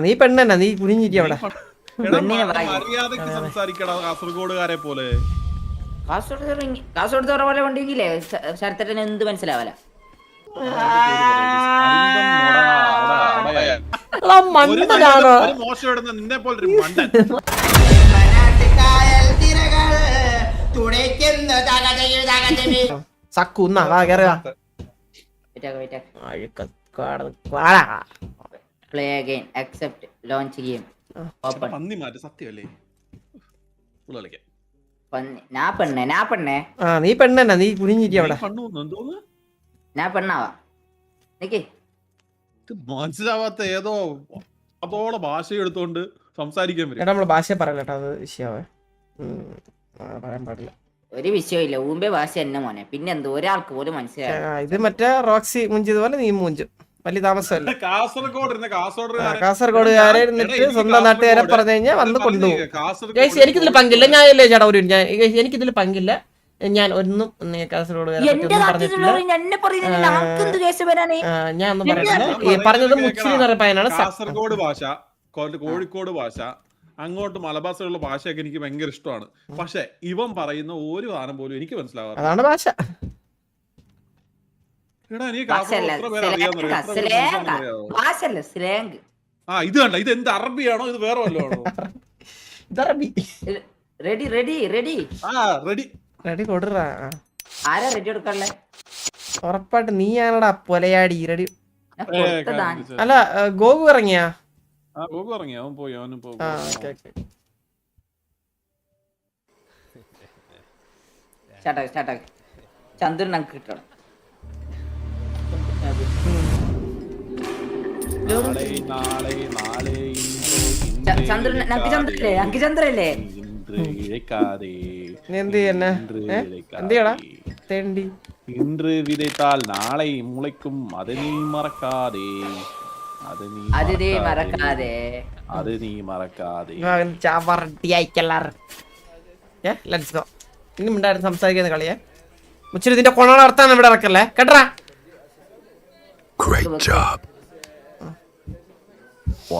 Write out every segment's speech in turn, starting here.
നീ പെണ്ണ നീ കുനിഞ്ഞിരിക്കും അവിടെ. മര്യാദക്ക് സംസാരിക്കടാ കാസർഗോഡുകാരെ പോലെ. കാസർഗോഡ് പോലെ കൊണ്ടെങ്കിലേ ശരത്തേട്ടന് എന്ത് മനസ്സിലാവല. മോശം ഇടുന്ന നിന്നെ പോലൊരു മണ്ടൻ. സക്കുന്നാ വാ കേറുക. Play again accept launch game open. പന്നി മാറ്റി സത്യമല്ലേ? നീ പെണ്ണ നീ കുനിഞ്ഞിരിക്കും അവിടെ. മനസ്സിലാവാത്ത ഏതോ അതോടെ ഭാഷ എടുത്തോണ്ട് സംസാരിക്കാൻ പറ്റും. നമ്മള് ഭാഷ പറയലട്ടോ, അത് വിഷയാവേ. പറയാൻ പാടില്ല. ഒരു വിഷയമില്ല, ഊമ്പേ ഭാഷ എന്നെ മോനെ. പിന്നെ എന്തോ ഒരാൾക്ക് പോലും മനസ്സിലായി. ഇത് മറ്റേ റോക്സി മുഞ്ചതുപോലെ നീ മുഞ്ചും. വലിയ താമസമല്ല. കാസർഗോഡുകാരെ ഇരുന്നിട്ട് സ്വന്തം നാട്ടുകാരെ പറഞ്ഞു കഴിഞ്ഞാൽ വന്ന് കൊണ്ടുപോകും. എനിക്കിതിൽ പങ്കില്ല. ഞാനല്ലേ ചേട്ടാ ഒരു എനിക്കിതിൽ പങ്കില്ല. ഞാൻ ഒന്നും കാസർഗോഡുകാരെ ഞാൻ ഒന്നും പറഞ്ഞില്ല. പറഞ്ഞത് മുച്ചിരി എന്ന് പറയുന്ന പയ്യനാണ്. കാസർഗോഡ് ഭാഷ, കോഴിക്കോട് ഭാഷ, അങ്ങോട്ട് മലബാറിലുള്ള ഭാഷയൊക്കെ എനിക്ക് ഭയങ്കര ഇഷ്ടമാണ്. പക്ഷെ ഇവൻ പറയുന്ന ഒരു സാധനം പോലും എനിക്ക് മനസ്സിലാവാറ്. അതാണ് ഭാഷ. ഇത് കണ്ട, ഇത് എന്ത് അറബിയാണോ ഇത് വേറെ വല്ലതാണോ? ഉറപ്പായിട്ട് നീയാണടാ പൊലയാടി. റെഡി അല്ല ഗോകു ഇറങ്ങിയാ? അവൻ പോയി. അവനും പോകും. ചന്ദ്രൻ നമുക്ക് കിട്ടണം. ചന്ദ്രല്ലേ ഇன்று വിതയ്ത്താൽ നാളെ മുളയ്ക്കും, അത് നീ മറക്കാതെ. ഇനി മിണ്ടായിരുന്നു സംസാരിക്കുന്ന കളിയെ. മുച്ചിരി ഇതിന്റെ കൊണോട് അർത്ഥാണ് ഇവിടെ ഇറക്കല്ലേ കേട്ടറാ. Great job.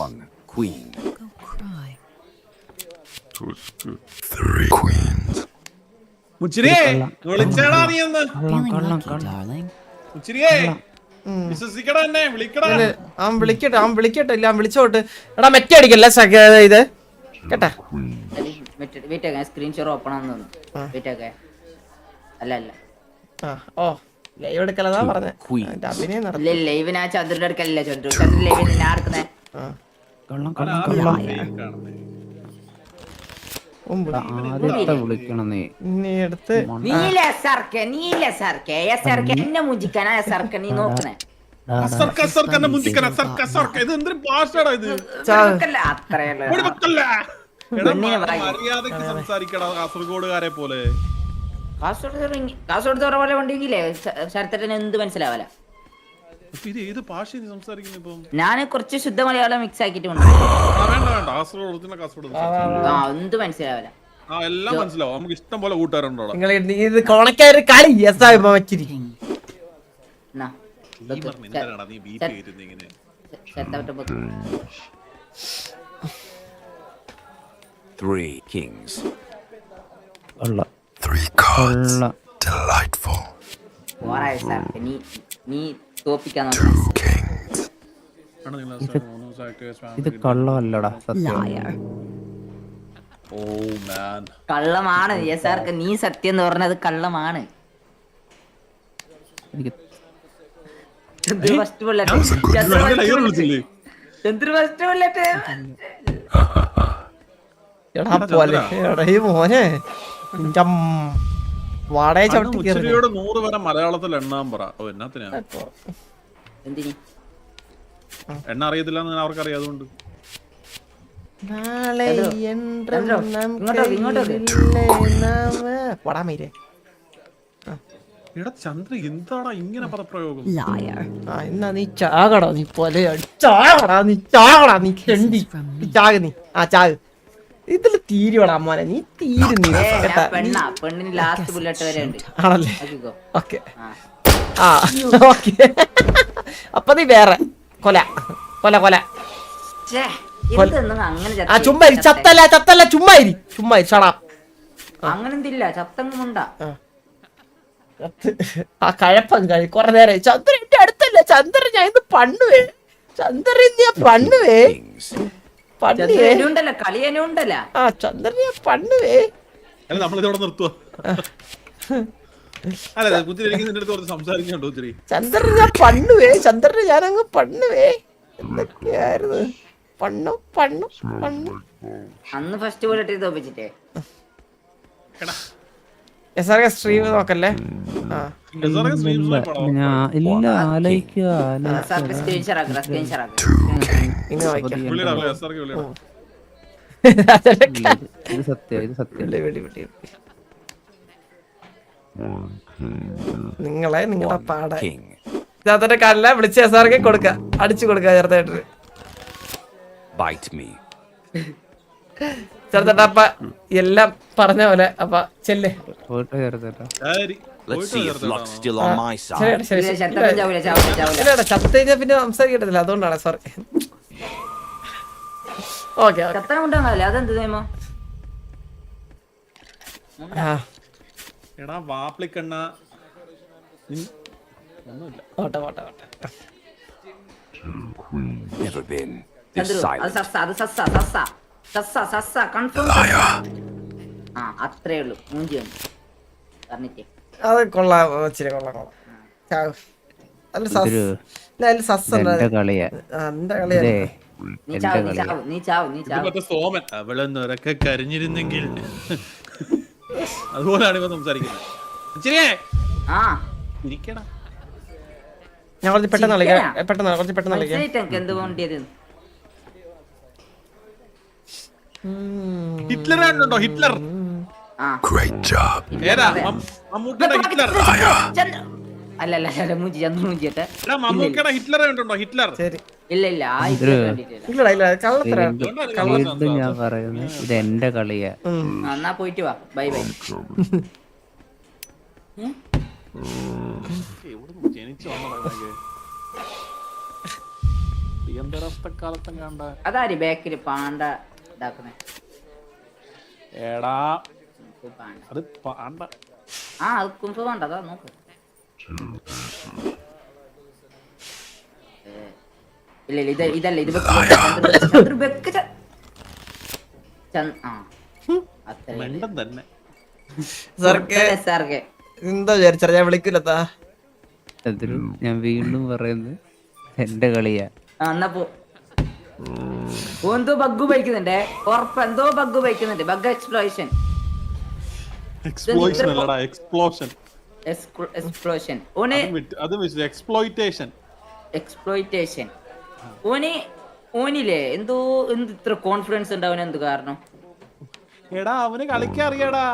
One queen. Three queens. മുച്ചിരിയെ വിളിച്ചേടാ നീ എന്ന്. മുച്ചിരിയെ വിശ്വസിക്കടാ എന്നെ, വിളിക്കടാ. അവൻ വിളിക്കട്ടെ. ഇല്ല വിളിച്ചോട്ട്. എടാ മെറ്റ അടിക്കല്ലേ ഇത് കേട്ടാ. സ്ക്രീൻഷോട്ട് ഓപ്പൺ ആണെന്ന് അല്ല ഓ ലൈവ് എടുക്കലതാ പറഞ്ഞേ. അഭിനയം ലൈവ് ഞാൻ ചന്ദ്രന്റെ അടുക്കലല്ലേ ചന്ദ്രു. ചന്ദ്രൻ ലൈവ് ഞാൻ എടുക്കുന്നേ. എന്നെ മുഞ്ചിക്കാനാ സർക്കെ നീ നോക്കണേ. മര്യാദക്ക് സംസാരിക്കടാ കാസർഗോഡുകാരെ പോലെ. കാസർഗോഡ് പോലെ കൊണ്ടെങ്കിലേ ശരത്തേട്ടന് എന്ത് മനസ്സിലാവല. ഞാൻ കുറച്ച് ശുദ്ധ മലയാളം മിക്സ് ആക്കിയിട്ടുണ്ട്. എന്ത് മനസ്സിലാവല. എല്ലാം മനസ്സിലാവും. നമുക്ക് ഇഷ്ടം പോലെ കൂട്ടുകാരുണ്ടോ. Three kings. Three cards. Delightful. Two kings. ഇത് കള്ളമല്ലടാ സത്യം. കള്ളമാണ് യെസാർക്ക്. നീ സത്യം എന്ന് പറഞ്ഞത് കള്ളമാണ്. മോനെ വാടക ചവിട്ടി മുച്ചിരിയോട് 100 വരെ മലയാളത്തിൽ എണ്ണാൻ പറ. എന്നാത്തിനാ എണ്ണ അറിയത്തില്ലെന്ന് അവർക്ക് അറിയാതുകൊണ്ട്. ചന്ദ്ര എന്താടാ ഇങ്ങനെ പദപ്രയോഗം? എന്നാ നീ ചാകടാ. നീ പോലെ ചാകടാ. നീ ചാകടാ. നീ ചെണ്ടി ചാക. നീ ചാക. ഇതില് തീരുവടാ മോനെ. നീ തീരുന്നി ആണല്ലേ. Okay okay. അപ്പൊ നീ വേറെ കൊല കൊല കൊല ഛേ, എന്തെന്ന് അങ്ങനെ ആ ചുമ്മാ ഇരി, ചത്തല്ല ചുമ്മാ ഇരി ഷടാ അങ്ങനെ എന്തില്ല ചത്തങ്ങുമുണ്ടാ. ആ കഴപ്പം കൊറേ നേരം ചന്ദ്രൻ എന്റെ അടുത്തല്ല ചന്ദ്രൻ ഞാൻ ഇന്ന് പണ്ണുവേ ചന്ദ്രൻ ഞാൻ പണ്ണുവേ പണ്ണുവേ ഉണ്ടല്ലോ കളിയനും ഉണ്ടല്ലോ. ആ ചന്ദ്രൻ ഞാൻ പണ്ണുവേ അല്ല നമ്മളിതോടെ നിർത്തുവോ? അല്ല കുത്തിരി എനിക്ക് നിന്റെ അടുത്ത് കുറച്ച് സംസാരിക്കുന്നുണ്ടോ ഒത്തിരി? ചന്ദ്രൻ ഞാൻ പണ്ണുവേ ചന്ദ്രനെ ഞാനങ്ങ് പണ്ണുവേ എന്തൊക്കെയായിരുന്നു പണ്ണു പണ്ണു പണ്ണു അന്ന് ഫസ്റ്റ് പോയിട്ട് തോപ്പിച്ചിട്ടേ എടാ SRK സ്ട്രീം നോക്കല്ലേ ആ SRK streams നോക്കണോ? ഇല്ല ആലോചിക്കുക ഇനി വായിക്കാം വിളിയെടാ, SRK വിളിയെടാ. ഇത് സത്യം വിളി, വിളി, വിളി. നിങ്ങളുടെ പാട King. ചാത്തന്റെ കല്ല വിളിച്ച് SRK കൊടുക്ക അടിച്ചു കൊടുക്ക ചെറുതായിട്ട് Bite me. ചെറുതായിട്ട് അപ്പ എല്ലാം പറഞ്ഞ പോലെ അപ്പ ചെല്ലേ പോയിട്ട് ചേർത്തേട്ടാ. ശരി. Let's പോയിട്ട് see if ചേർത്തേടാ. luck's still on my side. ശരിയാണ് ശരി ശരി ചത്ത് കഴിഞ്ഞാ പിന്നെ സംസാരിക്കട്ടില്ല അതുകൊണ്ടാണ് സോറി ഓക്കെ ചത്തന കൊണ്ടാണല്ലേ അതെന്ത് നിയമം? എടാ വാപ്പിളിക്കണ്ണ ഒന്നുമില്ല. ഓട്ടെ ഓട്ടെ ഓട്ടെ Never been this ചന്ദ്രു, അത് silent. സസ്സ, അത് സസ്സ, സസ്സ, സസ്സ, സസ്സ, confirm സസ്സ. ആ അത്രേ ഉള്ളൂ മൂഞ്ചി വന്നു പറഞ്ഞിട്ടേ. അത് കൊള്ളാം ഇച്ചിരി കൊള്ളാം ചാവ് അതിൽ സസ് ഇതൊരു ഇല്ല അതിൽ സസ് ഉണ്ട് എന്റെ കളിയാ എന്റെ കളിയാണ് ഇതേ നീ എന്റെ ചാവ്, നീ കളിയാ ചാവ്, നീ ചാവ്, നീ ഇത് ചാവ്. മറ്റേ സോമൻ അവളൊന്നൊരൊക്കെ കരഞ്ഞിരുന്നെങ്കിൽ അതുപോലാണ് ഇവ സംസാരിക്കുന്നത്. ഇച്ചിരിയേ ആ ഇരിക്കടാ. ഞാൻ കുറച്ച് പെട്ടെന്ന് കളിക്കാം കുറച്ച് പെട്ടെന്ന് കളിക്കാം മനസ്സിലായിട്ട് എനിക്ക് എന്ത് വേണ്ടിയത്? ഹിറ്റ്ലർ ആണുണ്ടോ? ഹിറ്റ്ലർ ആ Great job. ഏതാ? മമ്മൂക്കയുടെ ഹിറ്റ്ലർ. ചന്ദ്രു. അല്ല അല്ല അല്ല മൂഞ്ചി ചന്ദ്രു മൂഞ്ചിട്ടെ. എടാ മമ്മൂക്കയുടെ ഹിറ്റ്ലർ ഉണ്ടോ? ഹിറ്റ്ലർ. ശരി ഇല്ല ഇല്ല ആ ഇത് കണ്ടിട്ടില്ല. ഇല്ലടാ ഇല്ല കള്ളത്തരാണ് വീണ്ടും ഞാൻ പറയുന്നത് ഇത് എന്റെ കളിയാ ആ, എന്നാ പോയിട്ട് വാ ബൈ ബൈ. എവിടുന്ന് ജനിച്ചു വന്നതാ ഇതൊക്കെ? അടിയന്തരാവസ്ഥക്കാലത്തും കണ്ട അതാരി ബാക്കില് പാണ്ട ഇതാക്കുന്നേ എടാ പാണ്ട. അത് പാണ്ട. ആ അത് കുംഫു പാണ്ട അതാ നോക്ക്. ഇല്ല ഇല്ല ഇതല്ല ഇത് ചന്ദ്രു ബെക്ക് അത്ര മെണ്ടൻ തന്നെ. സാർക്ക് എന്താ വിചാരിച്ചാ ഞാൻ വിളിക്കില്ലത്താ അതിൽ ഞാൻ വീണ്ടും പറയുന്നത് എന്റെ കളിയാ എന്നാ പോ. എന്തോ ബഗ് ഉപയോഗിക്കുന്നുണ്ടേ ഉറപ്പ് എന്തോ ബഗ് ഉപയോഗിക്കുന്നുണ്ട് ബഗ് എക്സ്പ്ലോഷൻ എക്സ്പ്ലോഷൻ അല്ലടാ എക്സ്പ്ലോഷൻ. എക്സ്പ്ലോഷൻ ഓന് അത് എക്സ്പ്ലോയിറ്റേഷൻ. എക്സ്പ്ലോയിറ്റേഷൻ ഓനില്ലേ എന്തോ എന്ത് ഇത്ര കോൺഫിഡൻസ് ഉണ്ടാവാൻ എന്ത് കാരണം? എടാ അവന് കളിക്കാൻ അറിയാടാ.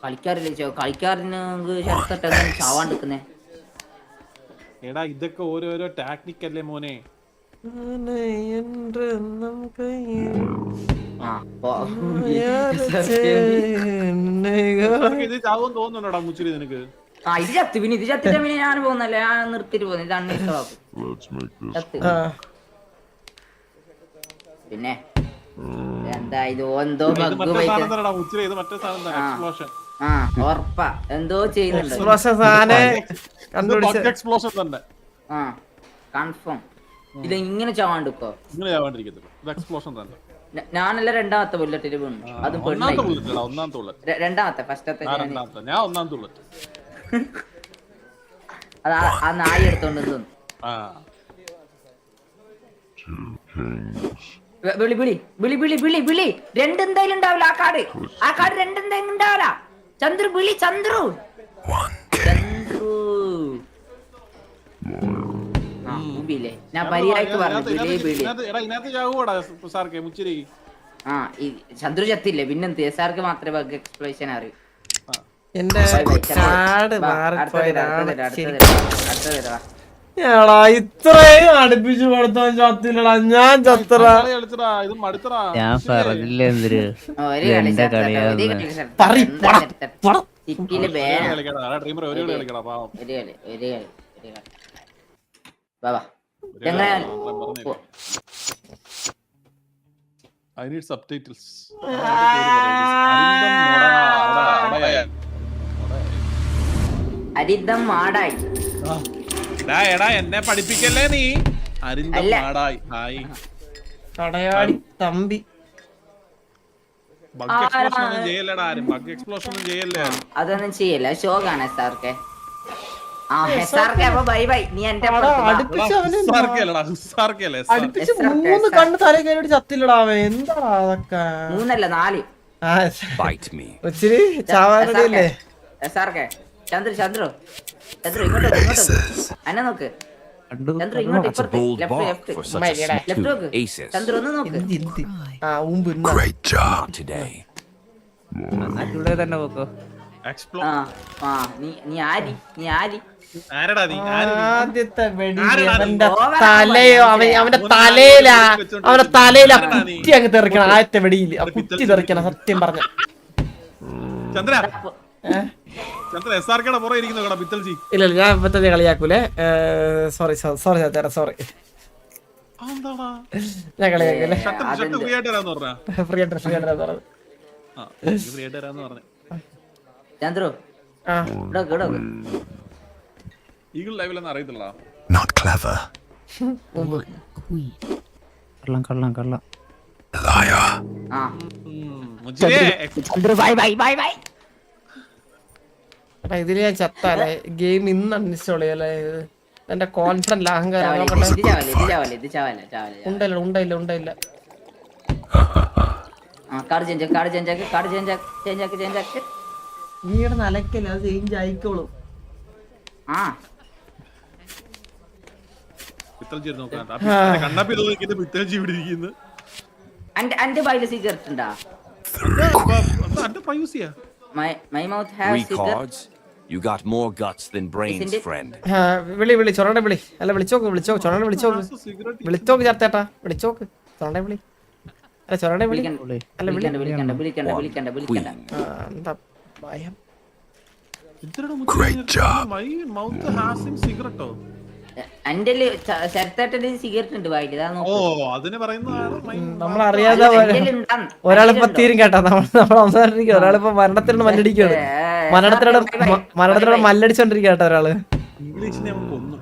കളിക്കാറില്ലേ കളിക്കാറിന് ചാവാണ്ടിരിക്കുന്നേ. എടാ ഇതൊക്കെ ഓരോരോ ടാക്നിക് അല്ലേ മോനെ. ആ പോ. ഇത് ചാവും തോന്നുന്നുണ്ടോടാ മുച്ചിരി നിനക്ക്? ആ ഇത് ചത്ത് പിന്നെ ഇത് ചത്തിട്ട് പിന്നെ ഞാൻ പോകുന്നല്ലേ ഞാൻ നിർത്തിട്ട് പോകുന്നു ഇത് അൺഇൻസ്റ്റാളാക്കും ചത്ത്. പിന്നെ എന്താ ഇത് എന്തോ ഇത് ബഗ് മറ്റേ സാധനം തന്നെടാ മുച്ചിരി. ഇത് മറ്റേ സാധനം തന്നെ എക്സ്പ്ലോഷൻ. ആ ഉറപ്പാ എന്തോ ചെയ്യുന്നുണ്ട്. എക്സ്പ്ലോഷൻ തന്നെ. ആ കൺഫേം ഇത് ഇങ്ങനെ ചാവാണ്ടിപ്പോ ഇങ്ങനെ ചാവാണ്ടിരിക്കത്തില്ല. ഇത് എക്സ്പ്ലോഷൻ തന്നെ. ഞാനല്ല രണ്ടാമത്തെ ബുള്ളറ്റില് വീണു അതും ഒന്നാമത്തെ ബുള്ളറ്റ് ഇടാ. ഒന്നാമത്തെ ബുള്ളറ്റ്. രണ്ടാമത്തെ ഫസ്റ്റത്തെ രണ്ടാമത്തെ. ഞാൻ ഒന്നാമത്തെ ബുള്ളറ്റ്. അത് ആ നായി എടുത്തോണ്ട് തോന്നുന്നു. ആ വിളി വിളി വിളി വിളി വിളി വിളി രണ്ടെന്തായാലും ഉണ്ടാവില്ല ആ കാർഡ് രണ്ടെന്തായാലും ഉണ്ടാവില്ല. ചന്ദ്രു വിളി ചന്ദ്രു ചന്ദ്രു ആ മുമ്പില്ലേ ഞാൻ പരിയായിക്ക് പറഞ്ഞു വിളി വിളി. എടാ ഇതിനകത്ത് ചാവൂടാ സാർക്കെ മുച്ചിരി. ആ ഈ ചന്ദ്രു ചത്തില്ലേ പിന്നെന്ത് സാർക്ക് മാത്രമേ ബഗ് എക്സ്പ്ലോഷൻ അറിയൂ. എന്റെ കാർഡ് മാറിപ്പോയതാണ് അടുത്തത് എടാ ഇത്രയും അടുപ്പിച്ചു കൊടുത്തവൻ ചത്തില്ലടാ ഞാൻ ചത്തറ കളിച്ചടാ. ഇത് മടുത്തടാ. ഞാൻ പറഞ്ഞില്ലേ എന്തൊരു ഒരു കളി എന്റെ കളിയാന്ന് ചിക്കില് കളിക്കടാ. ഡ്രീമർ ഒരു കളി കളിക്കടാ പാവം. ഒരു കളി വാ വാ എങ്ങനെ I need subtitles. Arindam Madayi എടാ എന്നെ പഠിപ്പിക്കല്ലേ നീ. അരിന്തം അല്ല. Madayi. Hi. Kadayadi Thampi. Bug explosion ഒന്നും ചെയ്യല്ലടാ ആരും. ബഗ് എക്സ്പ്ലോഷൻ ഒന്നും ചെയ്യല്ലേ ആരും. അതൊന്നും ചെയ്യല്ല ഷോകാണ് എസ്ആർക്കെ. ആ എസ്ആർക്കെ അപ്പൊ ബൈ ബൈ നീ എന്റെ അപ്പുറത്ത് വാ. അടുപ്പിച്ച് അവന് ഹുസാർക്കല്ലേ അടുപ്പിച്ച് 3 കണ്ണ് തല കയറി ചത്തില്ലടാ അവൻ. എന്താടാ അതൊക്കെ? 3 അല്ല 4. ആ, Bite me. ഇച്ചിരി ചാവാനല്ലേ? എസ്ആർക്കെ ചന്ദ്രു ഇങ്ങോട്ട് അന്നെ നോക്ക്. ചന്ദ്രു ഇങ്ങോട്ട് That's a ഇപ്പുറത്ത് bold left bark left for such a sneak left tooth. നോക്ക്. Aces. ചന്ദ്രു ഒന്ന് നോക്ക്. എന്ത്? ആ ഉമ്പ് ഇന്നാ. Great job today. ഇവിടെ തന്നെ പോക്കോ. എക്സ്പ്ലോർ. ആ നീ ആരി ആരടാ നീ? ആര് നീ? ആദ്യത്തെ വെടി ആരെടാ നീ? അവന്റെ ഓവറാ തലയോ മനസ്സിലായി. അവന്റെ മൂന്ന് തലയിലാ നാല് വെച്ചോണ്ട് അവന്റെ തലയിലാ ആരെടാ നീ? കുറ്റി അങ്ങ് തെറിക്കണം. ആദ്യത്തെ വെടിയില് ആ കുറ്റി തെറിക്കണം സത്യം പറഞ്ഞ. ചന്ദ്ര SRK യുടെ പുറകെ ഇരിക്കുന്നു കേട്ടോ പിത്തൽജി. ഇല്ല ഞാൻ ഇപ്പത്തെ കളിയാക്കൂലേ. സോറി ചേട്ടാ സോറി. അതെന്താടാ? ഞാൻ കളിയാക്കൂലേ. ഷട്ട് ഫ്രീ ആയിട്ട് തരാന്ന് പറഞ്ഞാ? ഫ്രീ ആയിട്ട് പറഞ്ഞത്. ആ, ഫ്രീ ആയിട്ട് തരാന്ന് പറഞ്ഞു. ചന്ദ്രു ആ ഇവിടെ ഈഗിൾ ലൈവിലൊന്നും അറിയത്തില്ല. Not clever. കള്ളം. Liar. ആ ചന്ദ്രു ബൈ എടാ ഇതില് ഞാൻ ചത്താലേ ഗെയിം ഇന്ന് അൺഇൻസ്റ്റാൾ ചെയ്യല്ലേ. എന്റെ കോൺഫിഡന്റ് അഹങ്കാരം ഇത് ചാവല്ല ഉണ്ടായില്ല. കാർഡ് ചേഞ്ച് ആക്ക്. നീയുടെ നിലക്കല്ലേ അത് ചേഞ്ച് ആയിക്കോളും. ആ പിത്തൽജി നോക്കാൻ കണ്ണപ്പി തോന്നിക്കുന്നത് പിത്തൽജി ഇവിടെ ഇരിക്കുന്നു. അന്റെ ബൈല് സിഗരറ്റ് ഉണ്ടാ? അന്റെ പ്രയൂസ് ചെയ്യാ. My mouth have Three cigarette. cards. You got more guts than brains, Isn't it? friend. വിളി ചൊറയുടെ വിളി. അല്ല വിളിച്ചോക്ക് ചൊറയുടെ വിളിച്ചോക്ക് ചേർത്തേട്ടാ വിളിച്ചോക്ക് ചൊറയുടെ വിളി. അല്ല ചൊറയുടെ വിളി. അല്ല വിളിക്കണ്ട. എന്താ ഭയം. Great job. My mouth housing സിഗരറ്റോ? അന്റെ ശരത്തേട്ടന്റെ സിഗരറ്റ് ഉണ്ട് വായില്. ഓ അതിന് പറയുന്നതാണ് മൈ നമ്മളറിയാതെ ഒരാളിപ്പോ തീരും കേട്ടാ. നമ്മൾ അവസാനിക്കും. ഒരാളിപ്പോ മരണത്തിനോട് മല്ലടിക്കാണ്. മരണത്തിനോട് മല്ലടിച്ചോണ്ടിരിക്കുക കേട്ടോ ഒരാള്. ഇംഗ്ലീഷിനെ അവൻ കൊന്നു.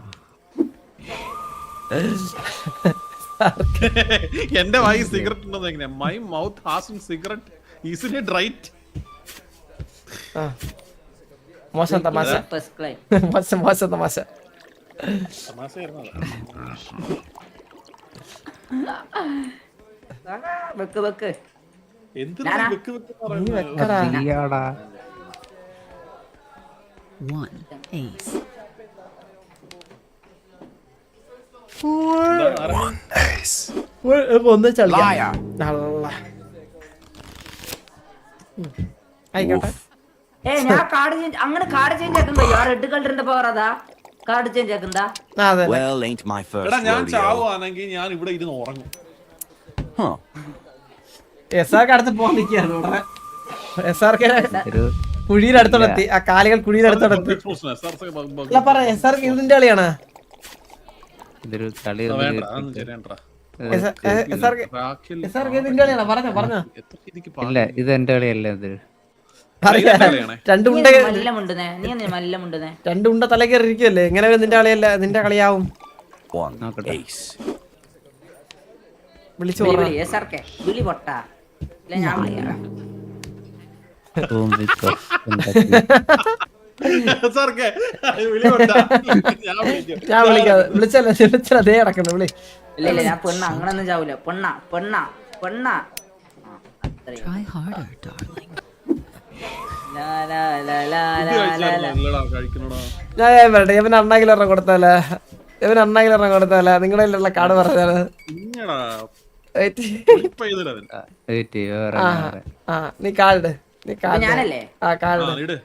എന്റെ വായി സിഗരറ്റ് ഉണ്ടെന്ന് എങ്ങനെ? My mouth housing cigarette easily right. മോശം തമാശ. മോശം തമാശ. വെക്ക് എന്തിനാ വെക്ക് വെക്ക് പറയുന്നത്? വെക്കടാ. ശരിയാടാ. One ace. Ace. ഒന്ന് ചളിക്കാം. Liar. ആയിക്കോട്ടെ. ഞാൻ കാർഡ് ചേഞ്ച് അങ്ങനെ കാർഡ് ചേഞ്ച് ആക്കണ്ടോ? റെഡ് കളറിന്റെ പവർ അതാ കാർഡ് ചേഞ്ച് ആക്കണ്ടാ? അതെ Well, ain't my first എടാ ഞാൻ rodeo. ചാവുകയാണെങ്കിൽ ഞാൻ ഇവിടെ ഇരുന്ന് ഉറങ്ങും. Huh. SRK അടുത്ത് പോകാൻ നിൽക്കുകയാണ് ഉടനെ. SRK ഒരു കുഴിയിലടുത്തോടെത്തി. ആ കാലുകൾ കുഴിയിലടുത്തോടെത്തി. അല്ല പറ SRK ഇതിന്റെ കളിയാണ്. ഇതൊരു കളി വേണ്ട അതൊന്നും ശരിയാണ്ടാ. SRK ഇതിന്റെ കളിയാണ്. പറഞ്ഞോ ഇല്ല ഇത് എന്റെ കളിയല്ല. ഇത് രണ്ടുണ്ട രണ്ടുണ്ട തല കയറി ഇരിക്കുവല്ലേ. എങ്ങനെ നിന്റെ കളിയല്ല നിന്റെ കളിയാവും. One നോക്കട്ടെ. ace. വിളിച്ചു വിളി പൊട്ടാ. ഇല്ല ഞാൻ വിളിക്കാം. ഞാൻ വിളിക്കാതെ വിളിച്ചാൽ അതേ അടക്കണം വിളി. ഇല്ല ഞാൻ പെണ്ണ അങ്ങനൊന്നും ചാവൂല. പെണ്ണ അത്രയും. Try harder, darling. ഞാൻ പറയട്ടെ ഇവൻ അണ്ണാക്കിലൊരെണ്ണം കൊടുത്താലേ. നിങ്ങളുടെ ഉള്ള കാർഡ് പറഞ്ഞാല് നീ കാർഡ് ഞാനല്ലേ? ആ കാർഡ്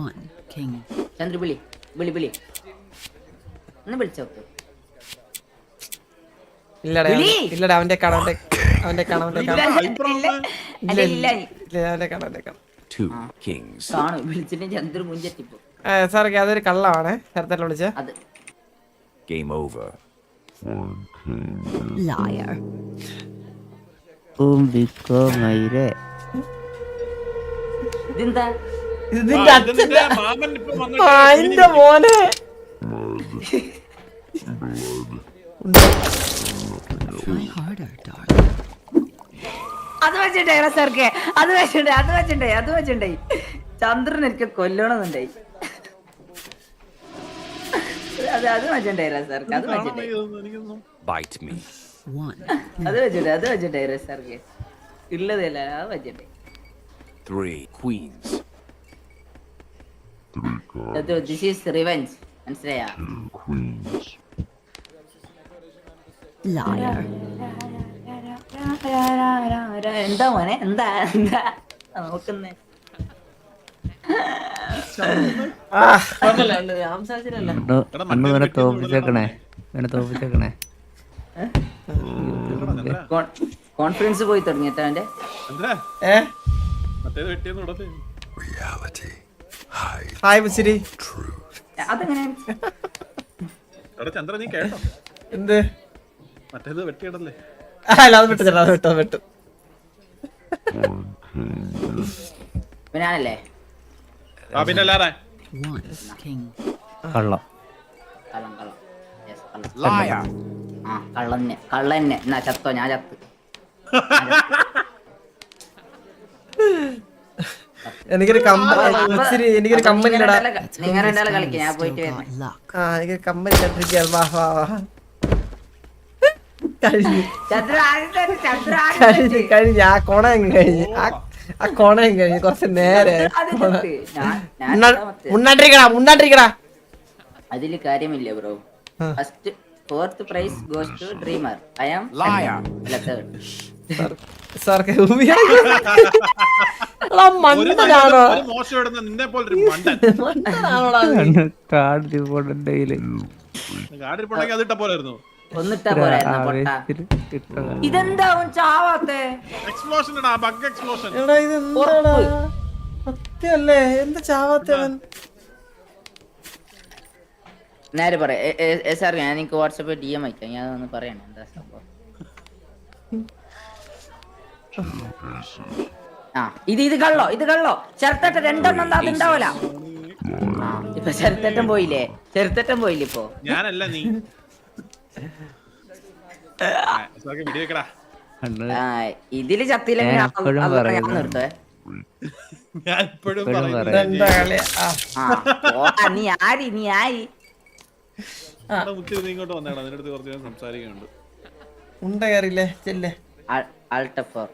One king. ചന്ദ്രു വിളി ഒന്ന് വിളിച്ചോക്ക്. ഇല്ലടാ അവന്റെ കാണാൻ Two kings. കാണു വിളിച്ചിട്ട് ചന്ദ്രു മുഞ്ചറ്റിപ്പോ. സാറേ അതൊരു കള്ളമാണ്. ചേർത്തല്ല വിളിച്ച അത് Game over. Liar. മയിലേ ഇതെന്താ ഇതിന്റെ അച്ഛന്റെ മാമൻ ഇപ്പൊ ആ എന്റെ മോനെ Try harder, darling. അത് വെച്ചിട്ടേ സാർക്ക് അത് വെച്ചിട്ടുണ്ടായി ചന്ദ്രൻ എനിക്ക് കൊല്ലണമെന്നുണ്ടായി അത് വെച്ചിട്ടുണ്ടായി സാർക്ക് അത് വെച്ചിട്ടുണ്ടായി Bite me. 1 അത് വെച്ചിട്ടായി സാർക്ക് ഉള്ളതല്ല അത് വെച്ചിട്ടേ 3 queens. ദിസ് ഈസ് റിവെഞ്ച് മനസ്സിലായാ liar. എന്താ മോനെ എന്താ നോക്കുന്നേ അന്ന് ഇവനെ തോപ്പിച്ചേക്കണേ കോൺഫിഡൻസ് പോയി തുടങ്ങിട്ടോ അവന്റെ മറ്റേത് വെട്ടിയെന്ന് ഉടനെ ഹായ് മുച്ചിരി അതെങ്ങനെ എടാ ചന്ദ്ര നീ കേട്ടോ എന്ത് മറ്റേത് വെട്ടിയിടല്ലേ അല്ല അത് വിട്ടു ചേട്ടാ അത് വിട്ടു ഞാനല്ലേ ആ പിന്നെ അല്ലാതെ 1 king. കള്ളം കള്ളം Yes, കള്ളം Liar. ആ കള്ളന്നെ എന്നാ ചത്തോ ഞാൻ ചത്ത് എനിക്കൊരു മുച്ചിരി എനിക്കൊരു കമ്പനി ഇല്ലടാ നിങ്ങൾ രണ്ടാളെ കളിക്കാം ഞാൻ പോയിട്ട് Still വരുന്നത് got luck. ആ എനിക്കൊരു കമ്പനി കണ്ടിരിക്കുകയാണ് വാ വാ വാ കഴിഞ്ഞു കഴിഞ്ഞു ആ കോണയം കഴിഞ്ഞു ആ കോണയം കഴിഞ്ഞു കുറച്ച് നേരെ മുന്നാണ്ടിരിക്കടാ അതില് കാര്യമില്ല bro first fourth prize goes to dreamer I am Liar. അല്ല തേർഡ് സാർക്ക് മണ്ടനാണോ ഒരു മോശം ഇടുന്ന നിന്നെ പോലൊരു മണ്ടൻ മണ്ടനാണോടാ കാർഡ് എന്റെ കയ്യില് കാടിരിപ്പുണ്ടെങ്കിൽ അതിട്ട പോലായിരുന്നു ഒന്നിട്ടാ പോരായിരുന്നോ പൊട്ടാ ഇതെന്താവും ചാവാത്തെ എക്സ്പ്ലോഷൻ ഇടാ ബഗ് എക്സ്പ്ലോഷൻ എടാ ഇത് എന്താടാ സത്യമല്ലേ എന്താ ചാവാത്തവൻ നേരെ പറയാം സാർ ഞാൻ എനിക്ക് വാട്സാപ്പിൽ DM അയക്കാം ഞാൻ ഒന്ന് പറയണേ എന്താ സംഭവം ആ ഇത് കള്ളോ ചെറുത്തട്ട രണ്ടെണ്ണം എന്താ അതുണ്ടാവൂല ഇപ്പൊ ചെറുത്തട്ടം പോയില്ലേ ഇപ്പൊ ഞാനല്ല നീ വീഡിയോ വെക്കടാ ആ, ഇതില് ചത്തില്ലെങ്കിൽ ഞാൻ എപ്പോഴും ഞാൻ പറയുന്നു. നിർത്തേ ഞാൻ ഇപ്പോഴും ഇപ്പോഴും പറയുന്നത് പറയാം. എന്താ കളി ആ നീ ആരി മുത്തി നീ ഇങ്ങോട്ട് വന്നേടാ നിന്റെ അടുത്ത് കുറച്ച് നേരം സംസാരിക്കുന്നുണ്ട് ഉണ്ട കയറിയില്ലേ ചെല്ലേ അൾട്ട ഫോർ